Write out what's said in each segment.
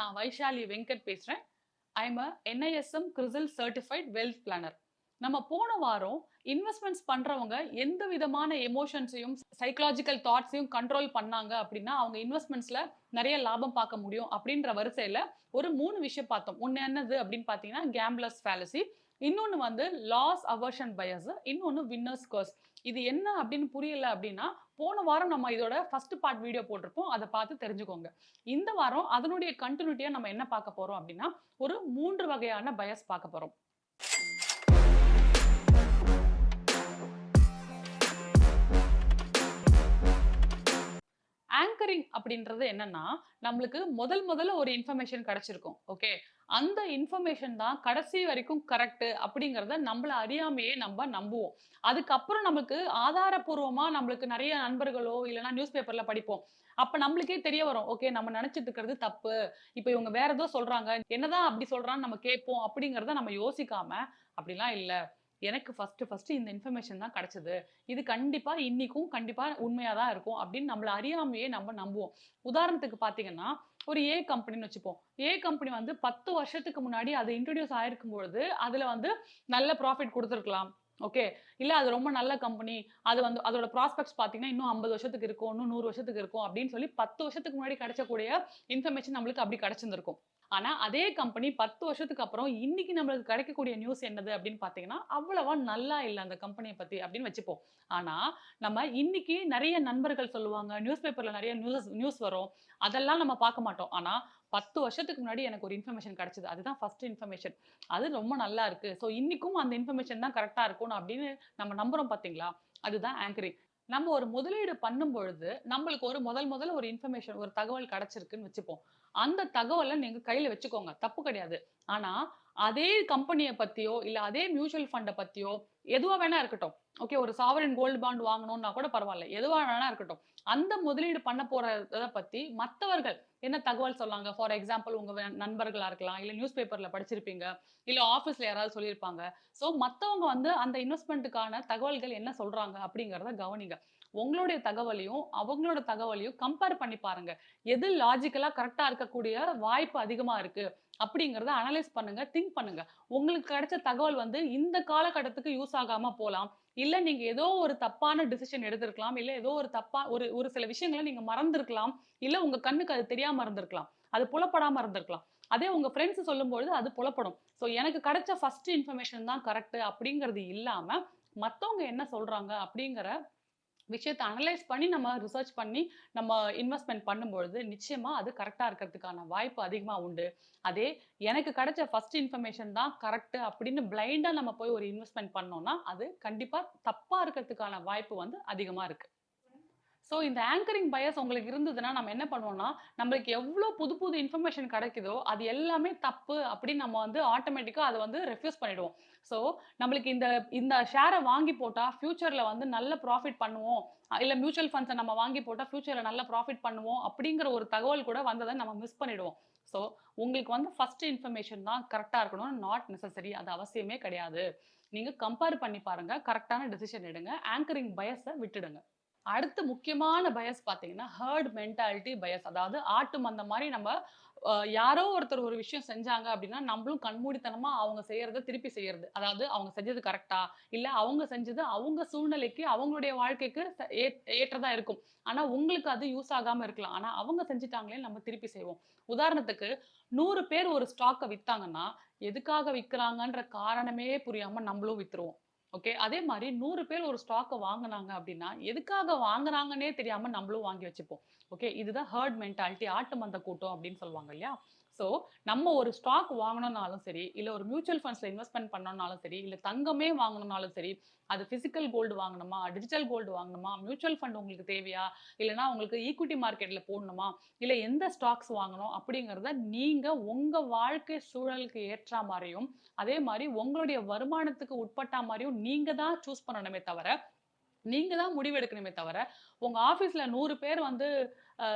நான் வைஷாலி வெங்கட் பேசுறேன். I am NISM CRISIL certified wealth planar. நம்ம போன வாரம் இன்வெஸ்ட்மெண்ட்ஸ் பண்றவங்க எந்த விதமான எமோஷன்ஸையும் சைக்கலாஜிக்கல் தாட்ஸையும் கண்ட்ரோல் பண்ணாங்க அப்படின்னா அவங்க இன்வெஸ்ட்மெண்ட்ஸ்ல நிறைய லாபம் பார்க்க முடியும் அப்படின்ற வரிசையில ஒரு 3 விஷயம் பார்த்தோம். ஒன்னு என்னது அப்படின்னு பார்த்தீங்கன்னா கேம்பிளர்ஸ் ஃபேலசி, இன்னொன்னு வந்து லாஸ் அவர்ஷன் பயஸ், இன்னொன்னு வின்னர்ஸ் கர்ஸ். இது என்ன அப்படின்னு புரியல அப்படின்னா போன வாரம் நம்ம இதோட ஃபர்ஸ்ட் பார்ட் வீடியோ போட்டிருப்போம், அதை பார்த்து தெரிஞ்சுக்கோங்க. இந்த வாரம் அதனுடைய கண்டினியூட்டியா நம்ம என்ன பார்க்க போறோம் அப்படின்னா ஒரு 3 வகையான பயஸ் பார்க்க போறோம். ஆங்கரிங் அப்படின்றது என்னன்னா நம்மளுக்கு முதல்ல ஒரு இன்ஃபர்மேஷன் கிடைச்சிருக்கும். ஓகே, அந்த இன்ஃபர்மேஷன் தான் கடைசி வரைக்கும் கரெக்ட் அப்படிங்கறத நம்மள அறியாமையே நம்ம நம்புவோம். அதுக்கப்புறம் நமக்கு ஆதாரபூர்வமா நம்மளுக்கு நிறைய நண்பர்களோ இல்லைன்னா நியூஸ் பேப்பர்ல படிப்போம். அப்ப நம்மளுக்கே தெரிய வரும், ஓகே நம்ம நினைச்சிட்டு இருக்கிறது தப்பு, இப்ப இவங்க வேற ஏதோ சொல்றாங்க, என்னதான் அப்படி சொல்றான்னு நம்ம கேட்போம். அப்படிங்கறத நம்ம யோசிக்காம அப்படிலாம் இல்ல, எனக்கு ஃபர்ஸ்ட் இந்த இன்ஃபர்மேஷன் தான் கிடைச்சது, இது கண்டிப்பா இன்னைக்கும் கண்டிப்பா உண்மையா தான் இருக்கும் அப்படின்னு நம்மள அறியாமையே நம்ம நம்புவோம். உதாரணத்துக்கு பாத்தீங்கன்னா ஒரு ஏ கம்பெனின்னு வச்சுப்போம். ஏ கம்பெனி வந்து 10 வருஷத்துக்கு முன்னாடி அது இன்ட்ரோடியூஸ் ஆயிருக்கும் பொழுது அதுல வந்து நல்ல ப்ராஃபிட் கொடுத்துருக்கலாம். ஓகே, இல்ல அது ரொம்ப நல்ல கம்பெனி, அது வந்து அதோட ப்ராஸ்பெக்ட்ஸ் பாத்தீங்கன்னா இன்னும் 50 வருஷத்துக்கு இருக்கும், இன்னும் 100 வருஷத்துக்கு இருக்கும் அப்படின்னு சொல்லி 10 வருஷத்துக்கு முன்னாடி கிடைச்சக்கூடிய இன்ஃபர்மேஷன் நம்மளுக்கு அப்படி கிடைச்சிருந்திருக்கும். ஆனா அதே கம்பெனி 10 வருஷத்துக்கு அப்புறம் இன்னைக்கு நம்மளுக்கு கிடைக்கக்கூடிய நியூஸ் என்னது அப்படின்னு பாத்தீங்கன்னா அவ்வளவா நல்லா இல்ல அந்த கம்பெனியை பத்தி அப்படின்னு வச்சுப்போம். ஆனா நம்ம இன்னைக்கு நிறைய நண்பர்கள் சொல்லுவாங்க, நியூஸ் பேப்பர்ல நிறைய நியூஸ் வரும், அதெல்லாம் நம்ம பார்க்க மாட்டோம். ஆனா 10 வருஷத்துக்கு முன்னாடி எனக்கு ஒரு இன்ஃபர்மேஷன் கிடைச்சது, அதுதான் ஃபர்ஸ்ட் இன்ஃபர்மேஷன், அது ரொம்ப நல்லா இருக்கு, ஸோ இன்னைக்கும் அந்த இன்ஃபர்மேஷன் தான் கரெக்டா இருக்கும் அப்படின்னு நம்ம நம்புறோம் பாத்தீங்களா, அதுதான் ஆங்கரிங். நம்ம ஒரு முதலீடு பண்ணும் பொழுது நம்மளுக்கு ஒரு முதல்ல ஒரு இன்ஃபர்மேஷன் ஒரு தகவல் கிடைச்சிருக்குன்னு வச்சுப்போம். அந்த தகவலை நீங்க கையில வச்சுக்கோங்க, தப்பு கிடையாது. ஆனா அதே கம்பெனியை பத்தியோ இல்ல அதே மியூச்சுவல் ஃபண்டை பத்தியோ எதுவா வேணா இருக்கட்டும், ஓகே ஒரு சாவரின் கோல்டு பாண்ட் வாங்கணும்னா கூட பரவாயில்ல, எதுவா வேணா இருக்கட்டும், அந்த முதலீடு பண்ண போறத பத்தி மத்தவர்கள் என்ன தகவல் சொல்லாங்க, ஃபார் எக்ஸாம்பிள் உங்க நண்பர்களா இருக்கலாம், இல்ல நியூஸ் பேப்பர்ல படிச்சிருப்பீங்க, இல்ல ஆபீஸ்ல யாராவது சொல்லியிருப்பாங்க. சோ மத்தவங்க வந்து அந்த இன்வெஸ்ட்மெண்ட்டுக்கான தகவல்கள் என்ன சொல்றாங்க அப்படிங்கறத கவனிங்க. உங்களுடைய தகவலையும் அவங்களோட தகவலையும் கம்பேர் பண்ணி பாருங்க. எது லாஜிக்கலா கரெக்டா இருக்கக்கூடிய வாய்ப்பு அதிகமா இருக்கு அப்படிங்கறத அனலைஸ் பண்ணுங்க, திங்க் பண்ணுங்க. உங்களுக்கு கிடைச்ச தகவல் வந்து இந்த காலகட்டத்துக்கு யூஸ் ஆகாம போலாம். இல்ல நீங்க ஏதோ ஒரு தப்பான டிசிஷன் எடுத்திருக்கலாம். இல்ல ஏதோ ஒரு தப்பா ஒரு ஒரு சில விஷயங்கள நீங்க மறந்திருக்கலாம். இல்ல உங்க கண்ணுக்கு அது தெரியாம இருந்திருக்கலாம். அது புலப்படாம இருந்திருக்கலாம். அதே உங்க ஃப்ரெண்ட்ஸ் சொல்லும்பொழுது அது புலப்படும். சோ எனக்கு கிடைச்ச ஃபர்ஸ்ட் இன்ஃபர்மேஷன் தான் கரெக்ட் அப்படிங்கிறது இல்லாம, மத்தவங்க என்ன சொல்றாங்க அப்படிங்கிற விஷயத்த அனலைஸ் பண்ணி நம்ம ரிசர்ச் பண்ணி நம்ம இன்வெஸ்ட்மென்ட் பண்ணும்பொழுது நிச்சயமா அது கரெக்டா இருக்கிறதுக்கான வாய்ப்பு அதிகமா உண்டு. அதே எனக்கு கிடைச்ச ஃபர்ஸ்ட் இன்ஃபர்மேஷன் தான் கரெக்ட் அப்படின்னு பிளைண்டா நம்ம போய் ஒரு இன்வெஸ்ட்மென்ட் பண்ணோம்னா அது கண்டிப்பா தப்பா இருக்கிறதுக்கான வாய்ப்பு வந்து அதிகமா இருக்கு. ஸோ இந்த ஆங்கரிங் பயஸ் உங்களுக்கு இருந்ததுன்னா நம்ம என்ன பண்ணுவோம்னா, நம்மளுக்கு எவ்வளோ புது புது இன்ஃபர்மேஷன் கிடைக்குதோ அது எல்லாமே தப்பு அப்படின்னு நம்ம வந்து ஆட்டோமேட்டிக்கா அத வந்து ரெஃப்யூஸ் பண்ணிடுவோம். ஸோ நம்மளுக்கு இந்த இந்த ஷேர வாங்கி போட்டா ஃபியூச்சர்ல வந்து நல்ல ப்ராஃபிட் பண்ணுவோம். இல்ல மியூச்சுவல் ஃபண்ட்ஸ நம்ம வாங்கி போட்டா ஃபியூச்சர்ல நல்ல ப்ராஃபிட் பண்ணுவோம் அப்படிங்கிற ஒரு தகவல் கூட வந்தத நம்ம மிஸ் பண்ணிடுவோம். ஸோ உங்களுக்கு வந்து ஃபர்ஸ்ட் இன்ஃபர்மேஷன் தான் கரெக்ட்டா இருக்கணும், நாட் நெசசரி, அது அவசியமே கிடையாது. நீங்க கம்பேர் பண்ணி பாருங்க, கரெக்ட்டான டிசிஷன் எடுங்க. ஆங்கரிங் பயஸ விட்டுடுங்க. அடுத்து முக்கியமான பயஸ் பார்த்தீங்கன்னா, ஹெர்ட் மென்டாலிட்டி பயஸ். அதாவது ஆட்டு மந்தம் மாரி நம்ம யாரோ ஒருத்தர் ஒரு விஷயம் செஞ்சாங்க அப்படின்னா, நம்மளும் கண்மூடித்தனமா அவங்க செய்யறத திருப்பி செய்யறது. அதாவது அவங்க செஞ்சது கரெக்ட்டா? இல்ல அவங்க செஞ்சது அவங்க சூழ்நிலைக்கு, அவங்களுடைய வாழ்க்கைக்கு ஏற்றதா இருக்கும். ஆனா உங்களுக்கு அது யூஸ் ஆகாம இருக்கலாம். ஆனா அவங்க செஞ்சுட்டாங்களேன்னு நம்ம திருப்பி செய்வோம். உதாரணத்துக்கு 100 பேர் ஒரு ஸ்டாக்க வித்தாங்கன்னா, எதுக்காக விக்கிறாங்கன்ற காரணமே புரியாம நம்மளும் வித்துருவோம். ஓகே. அதே மாரி 100 பேர் ஒரு ஸ்டாக்க வாங்குனாங்க அப்டின்னா, எதுக்காக வாங்குறாங்கன்னே தெரியாம நம்மளும் வாங்கி வச்சுப்போம். ஓகே. இதுதான் ஹெர்ட் மென்டாலிட்டி, ஆட்டு மந்த கூட்டம் அப்டின்னு சொல்லுவாங்க இல்லையா? ஸோ நம்ம ஒரு ஸ்டாக் வாங்கணும்னாலும் சரி, இல்ல ஒரு மியூச்சுவல் ஃபண்ட்ஸ்ல இன்வெஸ்ட்மென்ட் பண்ணணும்னாலும் சரி, இல்ல தங்கமே வாங்கணும்னாலும் சரி, அது பிசிக்கல் கோல்டு வாங்கணுமா? டிஜிட்டல் கோல்டு வாங்கணுமா? மியூச்சுவல் ஃபண்ட் உங்களுக்கு தேவையா? இல்லன்னா உங்களுக்கு ஈக்விட்டி மார்க்கெட்ல போடணுமா? இல்ல எந்த ஸ்டாக்ஸ் வாங்கணும்? அப்படிங்கிறத நீங்க உங்க வாழ்க்கை சூழலுக்கு ஏற்றா மாரியும், அதே மாரி உங்களுடைய வருமானத்துக்கு உட்பட்டா மாரியும் நீங்க தான் சூஸ் பண்ணணுமே தவிர, நீங்க தான் முடிவெடுக்கணுமே தவிர, உங்க ஆஃபீஸ்ல 100 பேர் வந்து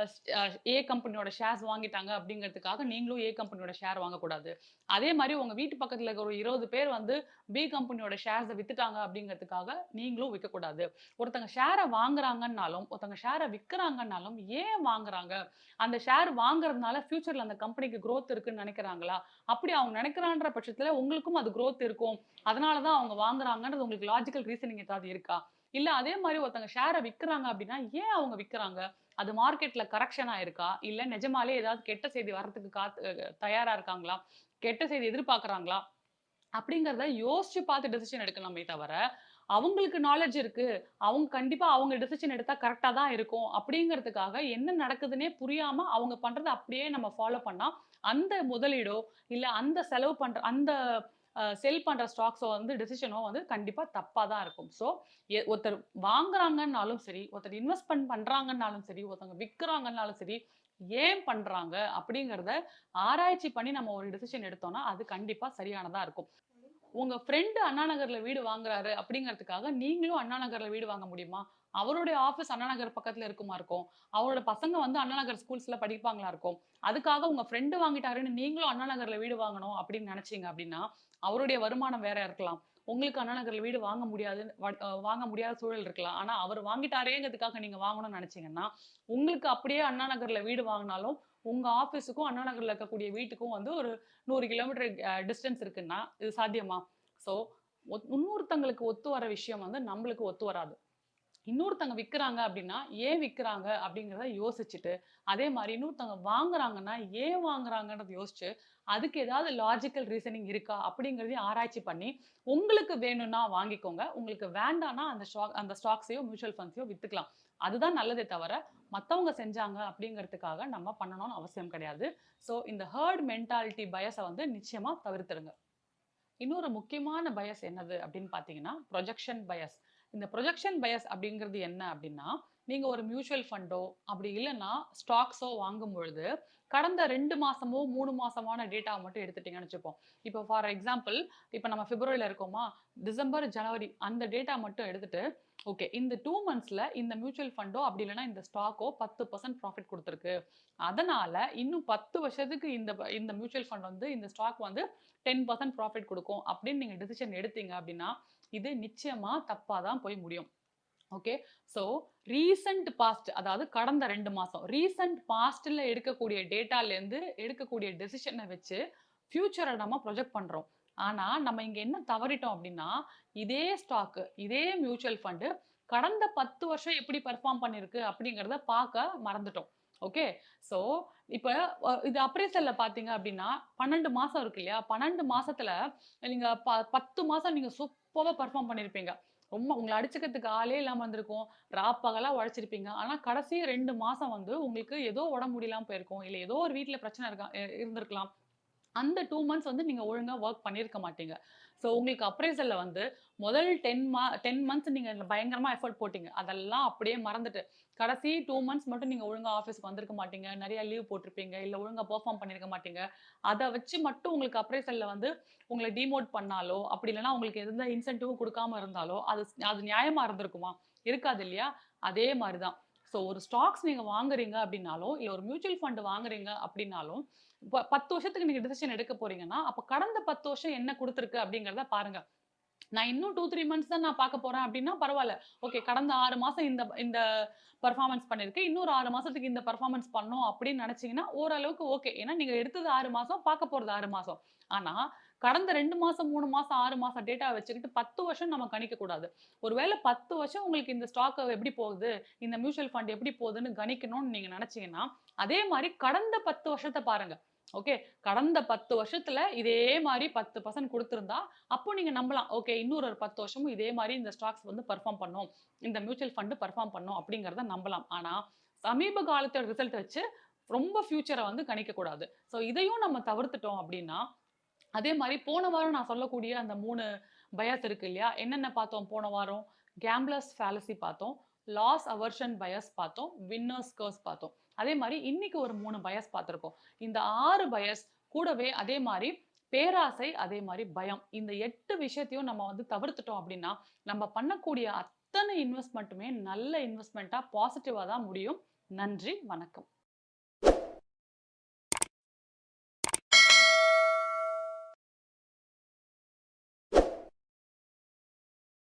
ஏ கம்பெனியோட ஷேர்ஸ் வாங்கிட்டாங்க அப்படிங்கிறதுக்காக நீங்களும் ஏ கம்பெனியோட ஷேர் வாங்கக்கூடாது. அதே மாரி உங்க வீட்டு பக்கத்துல இருக்கிற ஒரு 20 பேர் வந்து பி கம்பெனியோட ஷேர்ஸ வித்துட்டாங்க அப்படிங்கிறதுக்காக நீங்களும் விக்கக்கூடாது. ஒருத்தங்க ஷேர வாங்குறாங்கன்னாலும், ஒருத்தங்க ஷேர விக்கிறாங்கன்னாலும் ஏன் வாங்குறாங்க? அந்த ஷேர் வாங்குறதுனால ஃபியூச்சர்ல அந்த கம்பெனிக்கு குரோத் இருக்குன்னு நெனைக்கிறாங்களா? அப்படி அவங்க நெனைக்கிறான்ற பட்சத்துல உங்களுக்கும் அது குரோத் இருக்கும். அதனால தான் அவங்க வாங்குறாங்கன்றது உங்களுக்கு லாஜிக்கல் ரீசனிங் ஏதாவது இருக்கா? இல்ல அதே மாரி ஒருத்தங்க ஷேர விக்கிறாங்க அப்படின்னா, ஏன் அவங்க விக்கிறாங்க? அது மார்க்கெட்ல கரெக்ஷன் ஆயிருக்கா? இல்ல நிஜமாலே ஏதாவது கெட்ட செய்தி வர்றதுக்கு தயாரா இருக்காங்களா? கெட்ட செய்தி எதிர்பார்க்குறாங்களா? அப்படிங்கிறத யோசிச்சு பார்த்து டெசிஷன் எடுக்கணுமே தவிர, அவங்களுக்கு நாலேட்ஜ் இருக்கு. அவங்க கண்டிப்பா அவங்க டெசிஷன் எடுத்தா கரெக்ட்டா தான் இருக்கும். அப்படிங்கிறதுக்காக என்ன நடக்குதுன்னே புரியாம அவங்க பண்றத அப்படியே நம்ம ஃபாலோ பண்ணா, அந்த முதலீடோ, இல்ல அந்த செலவு பண்ற அந்த செல் பண்ற ஸ்டாக்ஸோ வந்து டெசிஷனோ வந்து கண்டிப்பா தப்பா தான் இருக்கும். ஸோ ஒருத்தர் வாங்குறாங்கன்னாலும் சரி, ஒருத்தர் இன்வெஸ்ட்மென்ட் பண்றாங்கன்னாலும் சரி, ஒருத்தவங்க விக்கிறாங்கன்னாலும் சரி, ஏன் பண்றாங்க? அப்படிங்கிறத ஆராய்ச்சி பண்ணி நம்ம ஒரு டெசிஷன் எடுத்தோம்னா, அது கண்டிப்பா சரியானதா இருக்கும். உங்க ஃப்ரெண்ட் அண்ணா நகர்ல வீடு வாங்குறாரு அப்படிங்கிறதுக்காக நீங்களும் அண்ணா நகர்ல வீடு வாங்க முடியுமா? அவருடைய ஆஃபீஸ் அண்ணா நகர் பக்கத்துல இருக்குமா இருக்கும். அவரோட பசங்க வந்து அண்ணா நகர் ஸ்கூல்ஸ்ல படிப்பாங்களா இருக்கும். அதுக்காக உங்க ஃப்ரெண்ட் வாங்கிட்டாருன்னு நீங்களும் அண்ணா நகர்ல வீடு வாங்கணும் அப்படின்னு நினைச்சீங்க அப்படின்னா, அவருடைய வருமானம் வேற இருக்கலாம். உங்களுக்கு அண்ணா நகர்ல வீடு வாங்க முடியாது வாங்க முடியாத சூழல் இருக்கலாம். ஆனா அவர் வாங்கிட்டாரேங்கிறதுக்காக நீங்க வாங்கணும்னு நினைச்சீங்கன்னா, உங்களுக்கு அப்படியே அண்ணா நகர்ல வீடு வாங்குனாலும், உங்க ஆஃபீஸுக்கும் அண்ணா நகர்ல இருக்கக்கூடிய வீட்டுக்கும் வந்து ஒரு 100 கிலோமீட்டர் டிஸ்டன்ஸ் இருக்குன்னா, இது சாத்தியமா? ஸோ, இன்னொருத்தங்களுக்கு ஒத்து வர விஷயம் வந்து நம்மளுக்கு ஒத்து வராது. இன்னொருத்தங்க விக்கிறாங்க அப்படின்னா, ஏன் விக்கிறாங்க அப்படிங்கிறத யோசிச்சுட்டு, அதே மாரி இன்னொருத்தவங்க வாங்குறாங்கன்னா, ஏன் வாங்குறாங்கன்றத யோசிச்சு, அதுக்கு ஏதாவது லாஜிக்கல் ரீசனிங் இருக்கா? அப்படிங்கிறதையும் ஆராய்ச்சி பண்ணி, உங்களுக்கு வேணும்னா வாங்கிக்கோங்க. உங்களுக்கு வேண்டான்னா அந்த ஸ்டாக்ஸையோ, மியூச்சுவல் ஃபண்ட்ஸையோ வித்துக்கலாம். அதுதான் நல்லதே தவிர, மத்தவங்க செஞ்சாங்க அப்படிங்கிறதுக்காக நம்ம பண்ணணும்னு அவசியம் கிடையாது. ஸோ, இந்த ஹெர்ட் மென்டாலிட்டி பயஸ வந்து நிச்சயமா தவிர்த்துருங்க. இன்னொரு முக்கியமான பயஸ் என்னது அப்படின்னு பார்த்தீங்கன்னா, ப்ரொஜெக்ஷன் பயஸ். இந்த ப்ரொஜெக்ஷன் பயஸ் அப்படிங்கிறது என்ன அப்படின்னா, நீங்க ஒரு மியூச்சுவல் ஃபண்டோ, அப்படி இல்லன்னா ஸ்டாக்ஸோ வாங்கும் பொழுது, கடந்த 2 மாசமோ, 3 மாசமான டேட்டாவ மட்டும் எடுத்துட்டீங்கன்னு வச்சுப்போம். இப்போ ஃபார் எக்ஸாம்பிள், இப்போ நம்ம பிப்ரவரில இருக்கோமா, டிசம்பர், ஜனவரி அந்த டேட்டா மட்டும் எடுத்துட்டு, ஓகே இந்த 2 மந்த்ஸ்ல இந்த மியூச்சுவல் ஃபண்டோ, அப்படி இல்லன்னா இந்த ஸ்டாக்கோ 10% ப்ராஃபிட் குடுத்திருக்கு. அதனால இன்னும் 10 வருஷத்துக்கு இந்த மியூச்சுவல் ஃபண்ட் வந்து இந்த ஸ்டாக் வந்து 10% ப்ராஃபிட் குடுக்கும் அப்படின்னு நீங்க டிசிஷன் எடுத்தீங்க அப்படின்னா, இது நிச்சயமா தப்பா தான் போய் முடியும். ஓகே. ஸோ ரீசென்ட் பாஸ்ட் அதாவது கடந்த 2 மாசம். ரீசென்ட் பாஸ்ட்ல எடுக்கக்கூடிய டேட்டாலேருந்து எடுக்கக்கூடிய டெசிஷன வச்சு ஃபியூச்சர நம்ம ப்ரொஜெக்ட் பண்றோம். ஆனா, நம்ம இங்க என்ன தவறிட்டோம் அப்படின்னா, இதே ஸ்டாக், இதே மியூச்சுவல் ஃபண்ட் கடந்த 10 வருஷம் எப்படி பெர்ஃபார்ம் பண்ணிருக்கு அப்படிங்கிறத பார்க்க மறந்துட்டோம். ஓகே. ஸோ இப்ப இது அப்ரைசல்ல பார்த்தீங்க அப்படின்னா, 12 மாசம் இருக்கு இல்லையா? 12 மாசத்துல நீங்க 10 மாசம் நீங்க சூப்பர்வா பெர்ஃபார்ம் பண்ணியிருப்பீங்க. ரொம்ப உங்கள அடிச்சுக்கிறதுக்கு ஆளே இல்லாம இருந்திருக்கும். பகலா உழைச்சிருப்பீங்க. ஆனா கடைசி 2 மாசம் வந்து உங்களுக்கு ஏதோ உடம்பு முடியலாம போயிருக்கும். இல்ல ஏதோ ஒரு வீட்ல பிரச்சனை இருந்திருக்கலாம். அந்த 2 மந்த்ஸ் வந்து நீங்க ஒழுங்கா வொர்க் பண்ணியிருக்க மாட்டீங்க. ஸோ உங்களுக்கு அப்ரைசல்ல வந்து முதல் 10 மந்த்ஸ் நீங்க இதுல பயங்கரமா எஃபோர்ட் போட்டீங்க. அதெல்லாம் அப்படியே மறந்துட்டு, கடைசி 2 மந்த்ஸ் மட்டும் நீங்க ஒழுங்கா ஆஃபீஸ்க்கு வந்திருக்க மாட்டீங்க. நெறைய லீவ் போட்டிருப்பீங்க. இல்ல ஒழுங்கா பெர்ஃபார்ம் பண்ணியிருக்க மாட்டீங்க. அத வச்சு மட்டும் உங்களுக்கு அப்ரைசல்ல வந்து உங்கள டிமோட் பண்ணாலோ, அப்படி இல்லன்னா உங்களுக்கு எந்த இன்சென்டிவும் குடுக்காம இருந்தாலோ, அது நியாயமா இருந்திருக்குமா? இருக்காது இல்லையா? அதே மாரி தான். ஸோ ஒரு ஸ்டாக்ஸ் நீங்க வாங்குறீங்க அப்படின்னாலும், இல்ல ஒரு மியூச்சுவல் ஃபண்ட் வாங்குறீங்க அப்படின்னாலும், 10 வருஷத்துக்கு நீங்க டிசிஷன் எடுக்க போறீங்கன்னா, அப்ப கடந்த 10 வருஷம் என்ன குடுத்திருக்கு அப்படிங்கிறத பாருங்க. நான் இன்னும் 2, 3 மந்த்ஸ் தான் நான் பார்க்க போறேன் அப்படின்னா பரவால்ல. ஓகே கடந்த 6 மாசம் இந்த இந்த பெர்ஃபார்மன்ஸ் பண்ணிருக்கு. இன்னொரு 6 மாசத்துக்கு இந்த பெர்ஃபார்மன்ஸ் பண்ணணும் அப்படின்னு நினைச்சீங்கன்னா, ஓரளவுக்கு ஓகே. ஏன்னா நீங்க எடுத்தது 6 மாசம், பார்க்க போறது 6 மாசம். ஆனா, கடந்த 2 மாசம், 3 மாசம், 6 மாசம் டேட்டா வச்சுக்கிட்டு 10 வருஷம் நம்ம கணிக்கக் கூடாது. ஒருவேள 10 வருஷம் உங்களுக்கு இந்த ஸ்டாக் எப்படி போகுது, இந்த மியூச்சுவல் ஃபண்ட் எப்படி போகுதுன்னு கணிக்கணும்னு நீங்க நினைச்சீங்கன்னா, அதே மாரி கடந்த 10 வருஷத்த பாருங்க. ஓகே. கடந்த 10 வருஷத்துல இதே மாரி 10% குடுத்திருந்தா, அப்போ நீங்க நம்பலாம். ஓகே இன்னொரு ஒரு 10 வருஷமும் இதே மாரி இந்த ஸ்டாக்ஸ் வந்து பெர்ஃபார்ம் பண்ணும். இந்த மியூச்சுவல் ஃபண்ட் பெர்ஃபார்ம் பண்ணும் அப்படிங்கிறத நம்பலாம். ஆனா, சமீப காலத்தோட ரிசல்ட் வச்சு ரொம்ப ஃபியூச்சர வந்து கணிக்கக் கூடாது. ஸோ இதையும் நம்ம தவிர்த்துட்டோம் அப்படின்னா, அதே மாரி போன வாரம் நான் சொல்லக்கூடிய அந்த 3 பயாஸ் இருக்கு இல்லையா? என்னென்ன பார்த்தோம் போன வாரம்? கேம்ப்ளர்ஸ் ஃபாலசி பார்த்தோம். லாஸ் அவர்ஷன் பயாஸ் பார்த்தோம். வின்னர்ஸ் கர்ஸ் பார்த்தோம். அதே மாரி இன்னைக்கு ஒரு 3 பயாஸ் பார்த்திருக்கோம். இந்த 6 பயாஸ் கூடவே அதே மாரி பேராசை, அதே மாரி பயம். இந்த 8 விஷயத்தையும் நம்ம வந்து தவிர்த்துட்டோம் அப்படின்னா, நம்ம பண்ணக்கூடிய அத்தனை இன்வெஸ்ட்மென்ட்டுமே நல்ல இன்வெஸ்ட்மென்ட்டா பாசிட்டிவா தான் முடியும். நன்றி, வணக்கம்.